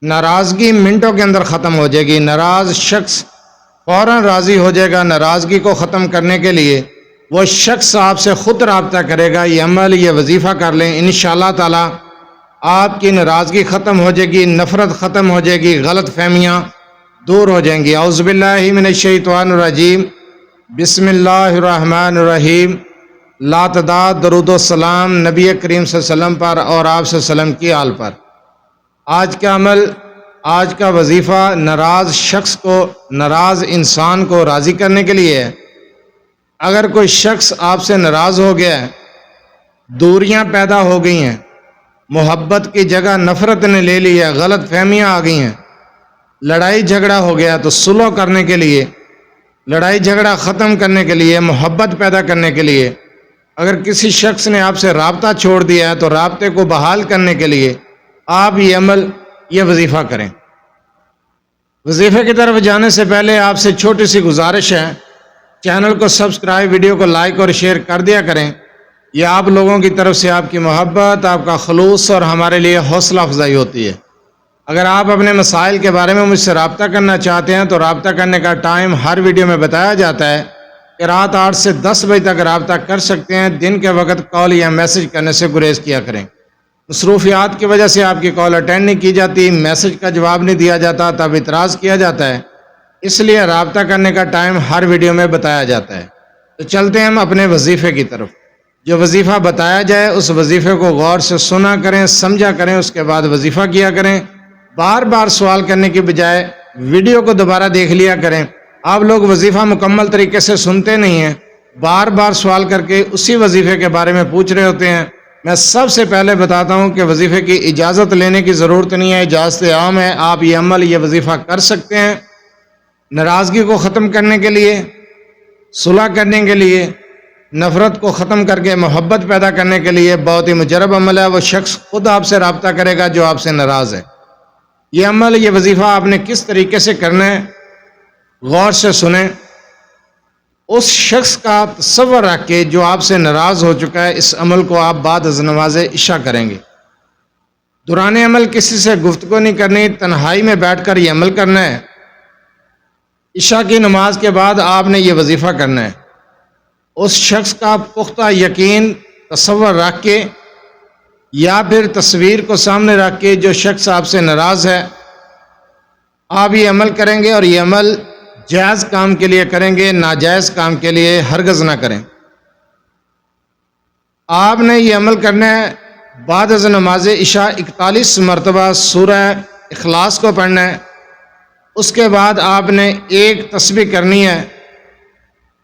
ناراضگی منٹوں کے اندر ختم ہو جائے گی۔ ناراض شخص فوراً راضی ہو جائے گا۔ ناراضگی کو ختم کرنے کے لیے وہ شخص آپ سے خود رابطہ کرے گا۔ یہ عمل، یہ وظیفہ کر لیں، انشاءاللہ تعالی آپ کی ناراضگی ختم ہو جائے گی، نفرت ختم ہو جائے گی، غلط فہمیاں دور ہو جائیں گی۔ اعوذ باللہ من الشیطان الرجیم، بسم اللہ الرحمن الرحیم۔ لا تعداد درود و سلام نبی کریم صلی اللہ علیہ وسلم پر اور آپ صلی اللہ علیہ وسلم کی آل پر۔ آج کا عمل، آج کا وظیفہ ناراض شخص کو، ناراض انسان کو راضی کرنے کے لیے ہے۔ اگر کوئی شخص آپ سے ناراض ہو گیا ہے، دوریاں پیدا ہو گئی ہیں، محبت کی جگہ نفرت نے لے لی ہے، غلط فہمیاں آ گئی ہیں، لڑائی جھگڑا ہو گیا، تو صلح کرنے کے لیے، لڑائی جھگڑا ختم کرنے کے لیے، محبت پیدا کرنے کے لیے، اگر کسی شخص نے آپ سے رابطہ چھوڑ دیا ہے تو رابطے کو بحال کرنے کے لیے آپ یہ عمل، یہ وظیفہ کریں۔ وظیفے کی طرف جانے سے پہلے آپ سے چھوٹی سی گزارش ہے، چینل کو سبسکرائب، ویڈیو کو لائک اور شیئر کر دیا کریں۔ یہ آپ لوگوں کی طرف سے آپ کی محبت، آپ کا خلوص اور ہمارے لیے حوصلہ افزائی ہوتی ہے۔ اگر آپ اپنے مسائل کے بارے میں مجھ سے رابطہ کرنا چاہتے ہیں تو رابطہ کرنے کا ٹائم ہر ویڈیو میں بتایا جاتا ہے کہ رات 8 سے 10 بجے تک رابطہ کر سکتے ہیں۔ دن کے وقت کال یا میسج کرنے سے گریز کیا کریں۔ مصروفیات کی وجہ سے آپ کی کال اٹینڈ نہیں کی جاتی، میسج کا جواب نہیں دیا جاتا، تب اعتراض کیا جاتا ہے، اس لیے رابطہ کرنے کا ٹائم ہر ویڈیو میں بتایا جاتا ہے۔ تو چلتے ہیں ہم اپنے وظیفے کی طرف۔ جو وظیفہ بتایا جائے اس وظیفے کو غور سے سنا کریں، سمجھا کریں، اس کے بعد وظیفہ کیا کریں۔ بار بار سوال کرنے کی بجائے ویڈیو کو دوبارہ دیکھ لیا کریں۔ آپ لوگ وظیفہ مکمل طریقے سے سنتے نہیں ہیں، بار بار سوال کر کے اسی وظیفے کے بارے میں پوچھ رہے ہوتے ہیں۔ میں سب سے پہلے بتاتا ہوں کہ وظیفے کی اجازت لینے کی ضرورت نہیں ہے، اجازت عام ہے۔ آپ یہ عمل، یہ وظیفہ کر سکتے ہیں ناراضگی کو ختم کرنے کے لیے، صلح کرنے کے لیے، نفرت کو ختم کر کے محبت پیدا کرنے کے لیے۔ بہت ہی مجرب عمل ہے۔ وہ شخص خود آپ سے رابطہ کرے گا جو آپ سے ناراض ہے۔ یہ عمل، یہ وظیفہ آپ نے کس طریقے سے کرنا ہے، غور سے سنیں۔ اس شخص کا تصور رکھ کے جو آپ سے ناراض ہو چکا ہے، اس عمل کو آپ بعد از نماز عشاء کریں گے۔ دوران عمل کسی سے گفتگو نہیں کرنی، تنہائی میں بیٹھ کر یہ عمل کرنا ہے۔ عشاء کی نماز کے بعد آپ نے یہ وظیفہ کرنا ہے۔ اس شخص کا پختہ یقین تصور رکھ کے یا پھر تصویر کو سامنے رکھ کے جو شخص آپ سے ناراض ہے، آپ یہ عمل کریں گے، اور یہ عمل جائز کام کے لیے کریں گے، ناجائز کام کے لیے ہرگز نہ کریں۔ آپ نے یہ عمل کرنا ہے، بعد از نماز عشاء 41 مرتبہ سورہ اخلاص کو پڑھنا ہے۔ اس کے بعد آپ نے ایک تسبیح کرنی ہے،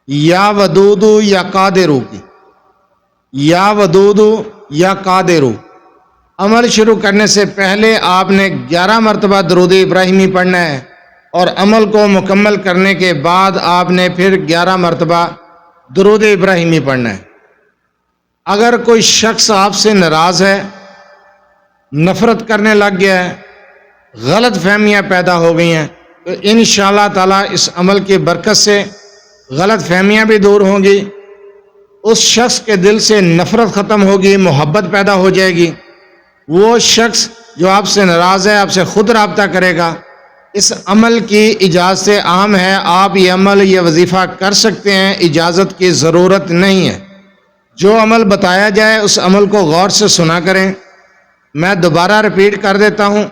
یا ودودو یا قادرو کی، یا ودودو یا قادرو۔ عمل شروع کرنے سے پہلے آپ نے 11 مرتبہ درود ابراہیمی پڑھنا ہے، اور عمل کو مکمل کرنے کے بعد آپ نے پھر 11 مرتبہ درود ابراہیمی پڑھنا ہے۔ اگر کوئی شخص آپ سے ناراض ہے، نفرت کرنے لگ گیا ہے، غلط فہمیاں پیدا ہو گئی ہیں، تو انشاءاللہ تعالی اس عمل کی برکت سے غلط فہمیاں بھی دور ہوں گی، اس شخص کے دل سے نفرت ختم ہوگی، محبت پیدا ہو جائے گی۔ وہ شخص جو آپ سے ناراض ہے، آپ سے خود رابطہ کرے گا۔ اس عمل کی اجازت عام ہے، آپ یہ عمل، یہ وظیفہ کر سکتے ہیں، اجازت کی ضرورت نہیں ہے۔ جو عمل بتایا جائے اس عمل کو غور سے سنا کریں۔ میں دوبارہ ریپیٹ کر دیتا ہوں،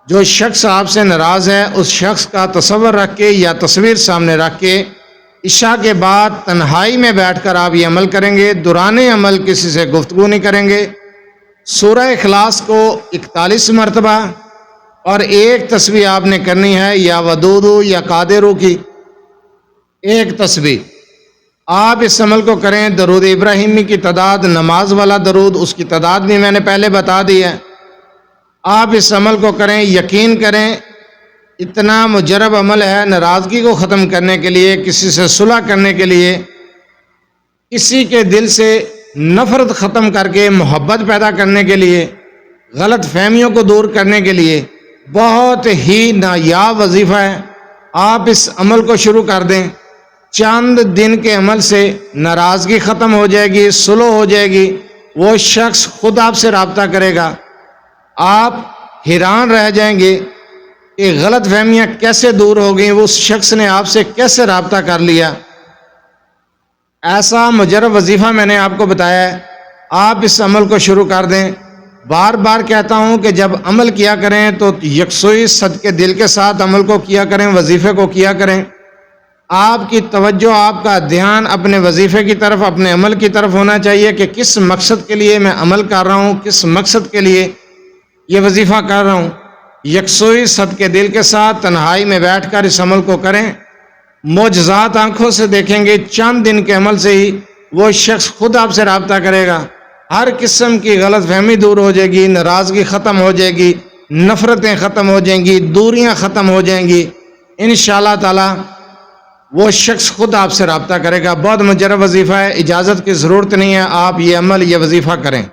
جو شخص آپ سے ناراض ہے، اس شخص کا تصور رکھ کے یا تصویر سامنے رکھ کے عشاء کے بعد تنہائی میں بیٹھ کر آپ یہ عمل کریں گے۔ دوران عمل کسی سے گفتگو نہیں کریں گے۔ سورہ اخلاص کو 41 مرتبہ اور ایک تسبیح آپ نے کرنی ہے، یا ودودو یا قادرو کی ایک تسبیح۔ آپ اس عمل کو کریں۔ درود ابراہیمی کی تعداد، نماز والا درود، اس کی تعداد بھی میں نے پہلے بتا دی ہے۔ آپ اس عمل کو کریں، یقین کریں اتنا مجرب عمل ہے ناراضگی کو ختم کرنے کے لیے، کسی سے صلح کرنے کے لیے، کسی کے دل سے نفرت ختم کر کے محبت پیدا کرنے کے لیے، غلط فہمیوں کو دور کرنے کے لیے بہت ہی نایاب وظیفہ ہے۔ آپ اس عمل کو شروع کر دیں۔ چند دن کے عمل سے ناراضگی ختم ہو جائے گی، صلح ہو جائے گی، وہ شخص خود آپ سے رابطہ کرے گا۔ آپ حیران رہ جائیں گے کہ غلط فہمیاں کیسے دور ہو گئیں، وہ اس شخص نے آپ سے کیسے رابطہ کر لیا۔ ایسا مجرب وظیفہ میں نے آپ کو بتایا ہے، آپ اس عمل کو شروع کر دیں۔ بار بار کہتا ہوں کہ جب عمل کیا کریں تو یکسوئی صدقے دل کے ساتھ عمل کو کیا کریں، وظیفے کو کیا کریں۔ آپ کی توجہ، آپ کا دھیان اپنے وظیفے کی طرف، اپنے عمل کی طرف ہونا چاہیے کہ کس مقصد کے لیے میں عمل کر رہا ہوں، کس مقصد کے لیے یہ وظیفہ کر رہا ہوں۔ یکسوئی صدقے دل کے ساتھ تنہائی میں بیٹھ کر اس عمل کو کریں، معجزات آنکھوں سے دیکھیں گے۔ چند دن کے عمل سے ہی وہ شخص خود آپ سے رابطہ کرے گا، ہر قسم کی غلط فہمی دور ہو جائے گی، ناراضگی ختم ہو جائے گی، نفرتیں ختم ہو جائیں گی، دوریاں ختم ہو جائیں گی۔ انشاءاللہ تعالی وہ شخص خود آپ سے رابطہ کرے گا۔ بہت مجرب وظیفہ ہے، اجازت کی ضرورت نہیں ہے، آپ یہ عمل، یہ وظیفہ کریں۔